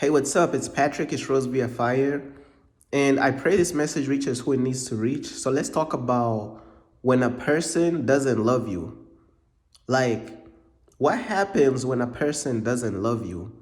Hey, what's up? It's Patrick. It's Rose via Fire. And I pray this message reaches who it needs to reach. So let's talk about when a person doesn't love you. Like, what happens when a person doesn't love you?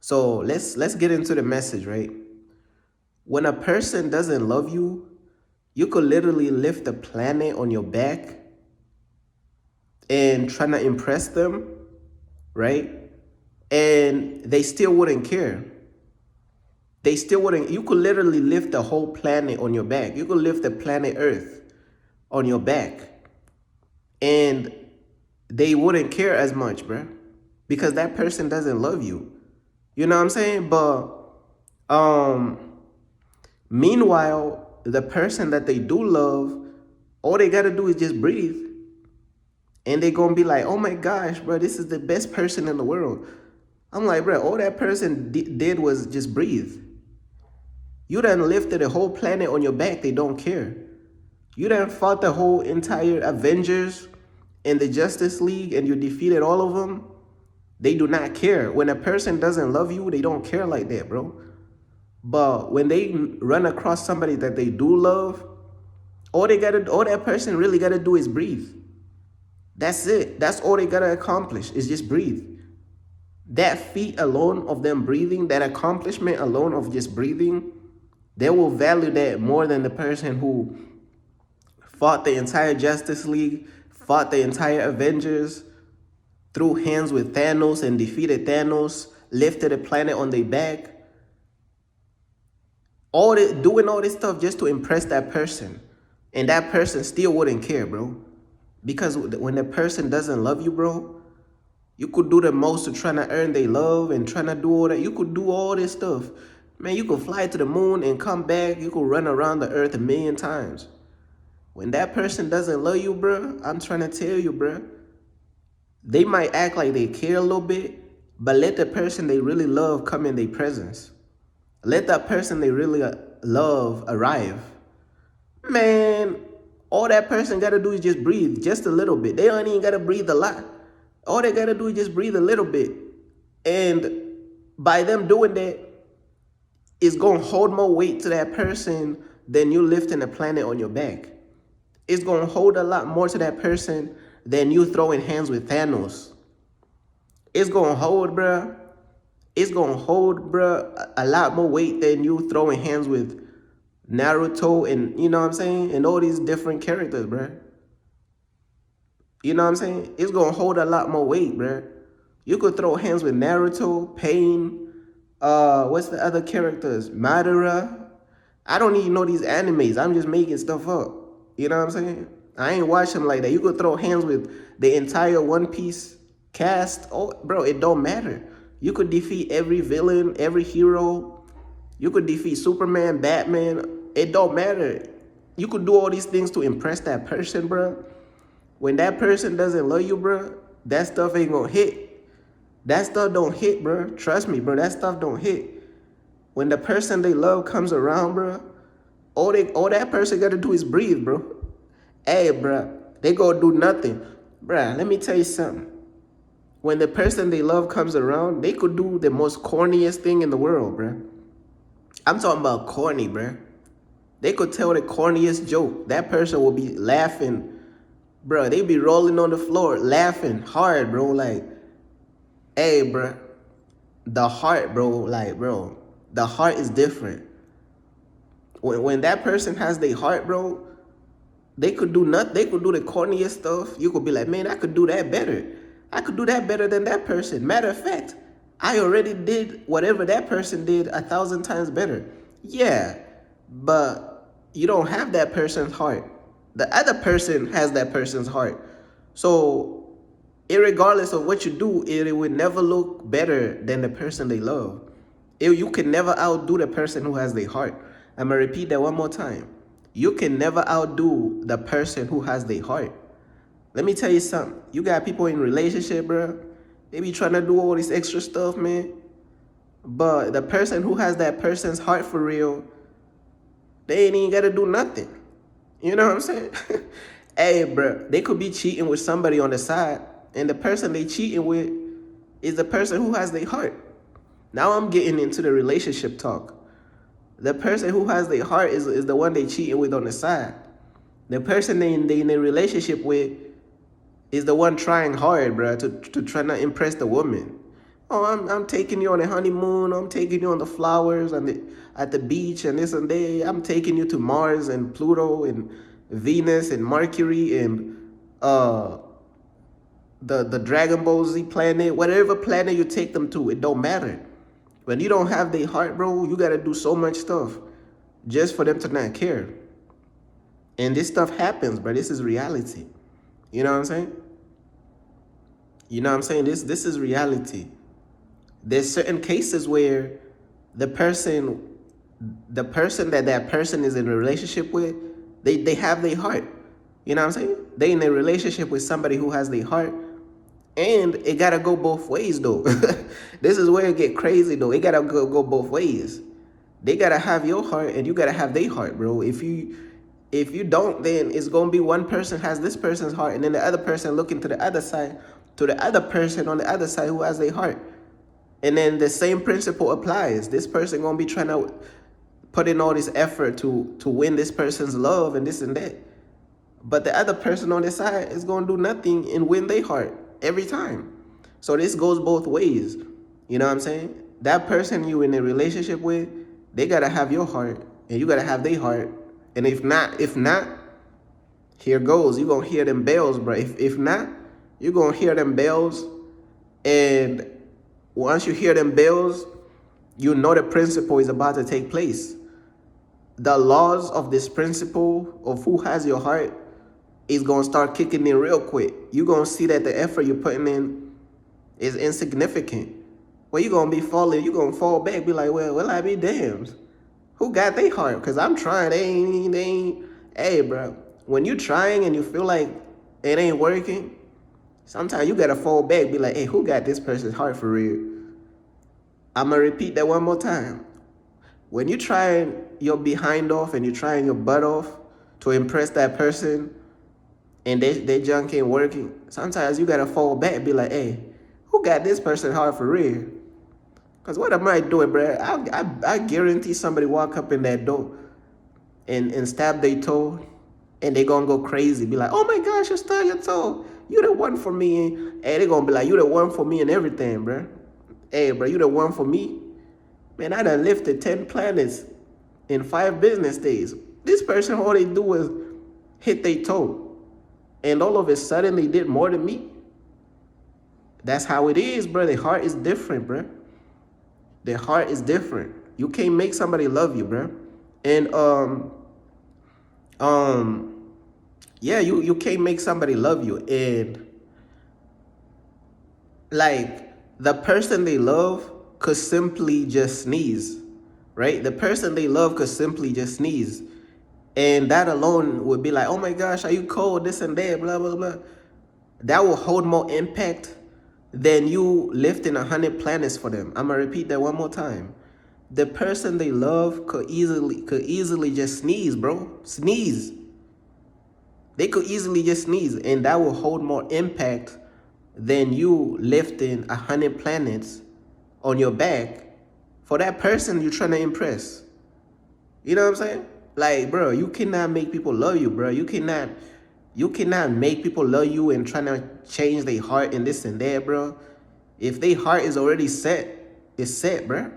So let's get into the message, right? When a person doesn't love you, you could literally lift the planet on your back and trying to impress them, right? And they still wouldn't care. They still wouldn't. You could literally lift the whole planet on your back. You could lift the planet Earth on your back, and they wouldn't care as much, bruh, because that person doesn't love you. You know what I'm saying? But meanwhile, the person that they do love, all they gotta do is just breathe, and they gonna be like, "Oh my gosh, bro, this is the best person in the world." I'm like, bro, all that person did was just breathe. You done lifted the whole planet on your back. They don't care. You done fought the whole entire Avengers and the Justice League and you defeated all of them. They do not care. When a person doesn't love you, they don't care like that, bro. But when they run across somebody that they do love, all that person really gotta do is breathe. That's it. That's all they gotta accomplish is just breathe. That feat alone of them breathing, that accomplishment alone of just breathing, they will value that more than the person who fought the entire Justice League, fought the entire Avengers, threw hands with Thanos and defeated Thanos, lifted a planet on their back. Doing all this stuff just to impress that person. And that person still wouldn't care, bro. Because when the person doesn't love you, bro, you could do the most to try to earn their love and trying to do all that. You could do all this stuff. Man, you could fly to the moon and come back. You could run around the earth 1,000,000 times. When that person doesn't love you, bro, I'm trying to tell you, bro, they might act like they care a little bit, but let the person they really love come in their presence. Let that person they really love arrive. Man, all that person got to do is just breathe just a little bit. They don't even got to breathe a lot. All they got to do is just breathe a little bit. And by them doing that, it's going to hold more weight to that person than you lifting a planet on your back. It's going to hold a lot more to that person than you throwing hands with Thanos. It's going to hold, bruh. It's going to hold, bruh, a lot more weight than you throwing hands with Naruto and, you know what I'm saying? And all these different characters, bruh. You know what I'm saying? It's going to hold a lot more weight, bruh. You could throw hands with Naruto, Pain, what's the other characters? Madara. I don't even know these animes. I'm just making stuff up. You know what I'm saying? I ain't watch them like that. You could throw hands with the entire One Piece cast. Oh, bro, it don't matter. You could defeat every villain, every hero. You could defeat Superman, Batman. It don't matter. You could do all these things to impress that person, bro. When that person doesn't love you, bro, that stuff ain't gonna hit. That stuff don't hit, bro. Trust me, bro. That stuff don't hit. When the person they love comes around, bro, all that person got to do is breathe, bro. Hey, bro, they gonna do nothing. Bro, let me tell you something. When the person they love comes around, they could do the most corniest thing in the world, bro. I'm talking about corny, bro. They could tell the corniest joke. That person will be laughing. Bro, they be rolling on the floor, laughing hard, bro. Like, hey, bro, the heart, bro, like, bro, the heart is different. When that person has their heart, bro, they could do nothing. They could do the corniest stuff. You could be like, man, I could do that better. I could do that better than that person. Matter of fact, I already did whatever that person did 1,000 times better. Yeah, but you don't have that person's heart. The other person has that person's heart. So, irregardless of what you do, it would never look better than the person they love. You can never outdo the person who has their heart. I'm going to repeat that one more time. You can never outdo the person who has their heart. Let me tell you something. You got people in relationship, bro. They be trying to do all this extra stuff, man. But the person who has that person's heart for real, they ain't even got to do nothing. You know what I'm saying? Hey, bro, they could be cheating with somebody on the side, and the person they cheating with is the person who has their heart. Now I'm getting into the relationship talk. The person who has their heart is the one they cheating with on the side. The person they in a relationship with is the one trying hard, bro, to try to impress the woman. Oh, I'm taking you on a honeymoon. I'm taking you on the flowers and at the beach and this and that. I'm taking you to Mars and Pluto and Venus and Mercury and uh the Dragon Ball Z planet, whatever planet you take them to, it don't matter. When you don't have their heart, bro, you gotta do so much stuff just for them to not care. And this stuff happens, bro. This is reality. You know what I'm saying? You know what I'm saying? This is reality. There's certain cases where the person that person is in a relationship with, they have their heart. You know what I'm saying? They in a relationship with somebody who has their heart, and it gotta go both ways though. This is where it get crazy though. It gotta go both ways. They gotta have your heart and you gotta have their heart, bro. If you don't, then it's gonna be one person has this person's heart, and then the other person looking to the other side, to the other person on the other side who has their heart. And then the same principle applies. This person gonna be trying to put in all this effort to win this person's love and this and that. But the other person on the side is gonna do nothing and win their heart every time. So this goes both ways. You know what I'm saying? That person you in a relationship with, they gotta have your heart and you gotta have their heart. And if not, here goes. You're gonna hear them bells, bro. If not, you're gonna hear them bells, and once you hear them bells, you know the principle is about to take place. The laws of this principle of who has your heart is gonna start kicking in real quick. You're gonna see that the effort you're putting in is insignificant. Well, you're gonna be falling, you're gonna fall back, be like, well, I be damned. Who got their heart? Because I'm trying, they ain't. Hey, bro, when you're trying and you feel like it ain't working, sometimes you gotta fall back, be like, hey, who got this person's heart for real? I'm gonna repeat that one more time. When you're trying your behind off and you're trying your butt off to impress that person and they junk ain't working, sometimes you gotta fall back and be like, hey, who got this person's heart for real? Because what am I doing, bro? I guarantee somebody walk up in that door and stab their toe, and they gonna go crazy. Be like, oh my gosh, you stubbed your toe. You the one for me. Hey, they gonna be like, you the one for me and everything, bro. Hey, bro, you the one for me. Man, I done lifted 10 planets in 5 business days. This person, all they do is hit their toe. And all of a sudden, they did more than me. That's how it is, bro. Their heart is different, bro. Their heart is different. You can't make somebody love you, bro. And yeah, you can't make somebody love you. And like the person they love could simply just sneeze, right? The person they love could simply just sneeze. And that alone would be like, oh my gosh, are you cold? This and that, blah, blah, blah. That will hold more impact than you lifting 100 planets for them. I'm gonna repeat that one more time. The person they love could easily just sneeze, bro. Sneeze. They could easily just sneeze, and that will hold more impact than you lifting 100 planets on your back for that person you're trying to impress. You know what I'm saying? Like, bro, you cannot make people love you, bro. You cannot make people love you and trying to change their heart and this and that, bro. If their heart is already set, it's set, bro.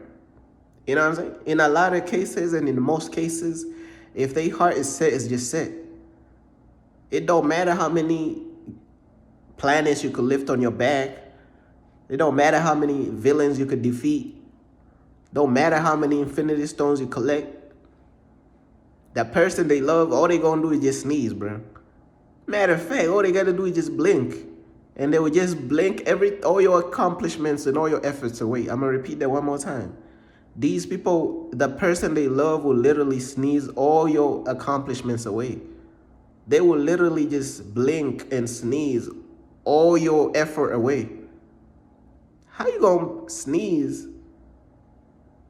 You know what I'm saying? In a lot of cases and in most cases, if their heart is set, it's just set. It don't matter how many planets you could lift on your back. It don't matter how many villains you could defeat. Don't matter how many infinity stones you collect. That person they love, all they gonna do is just sneeze, bro. Matter of fact, all they gotta do is just blink. And they will just blink all your accomplishments and all your efforts away. I'm gonna repeat that one more time. These people, the person they love will literally sneeze all your accomplishments away. They will literally just blink and sneeze all your effort away. How you gonna sneeze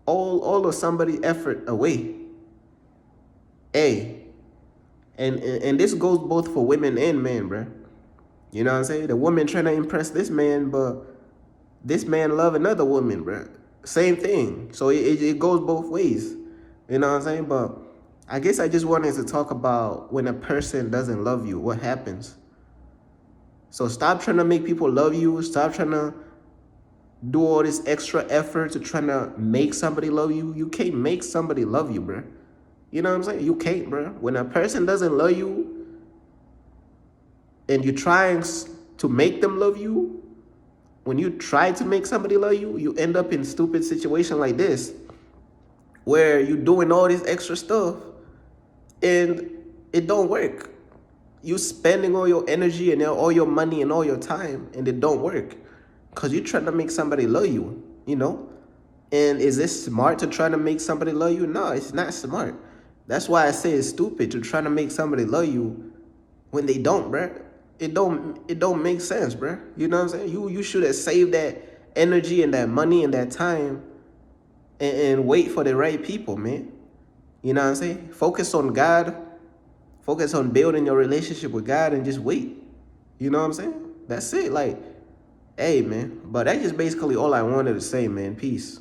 all of somebody's effort away? Hey, and this goes both for women and men, bro. You know what I'm saying? The woman trying to impress this man, but this man love another woman, bro. Same thing. So it goes both ways. You know what I'm saying? But I guess I just wanted to talk about when a person doesn't love you, what happens. So stop trying to make people love you. Stop trying to do all this extra effort to trying to make somebody love you. You can't make somebody love you, bro. You know what I'm saying? You can't, bro. When a person doesn't love you and you're trying to make them love you, when you try to make somebody love you, you end up in stupid situation like this, where you're doing all this extra stuff and it don't work. You spending all your energy and all your money and all your time and it don't work because you're trying to make somebody love you, you know? And is it smart to try to make somebody love you? No, it's not smart. That's why I say it's stupid to try to make somebody love you when they don't, bruh. It don't make sense, bruh. You know what I'm saying? You should have saved that energy and that money and that time and wait for the right people, man. You know what I'm saying? Focus on God. Focus on building your relationship with God and just wait. You know what I'm saying? That's it. Like, hey, man. But that's just basically all I wanted to say, man. Peace.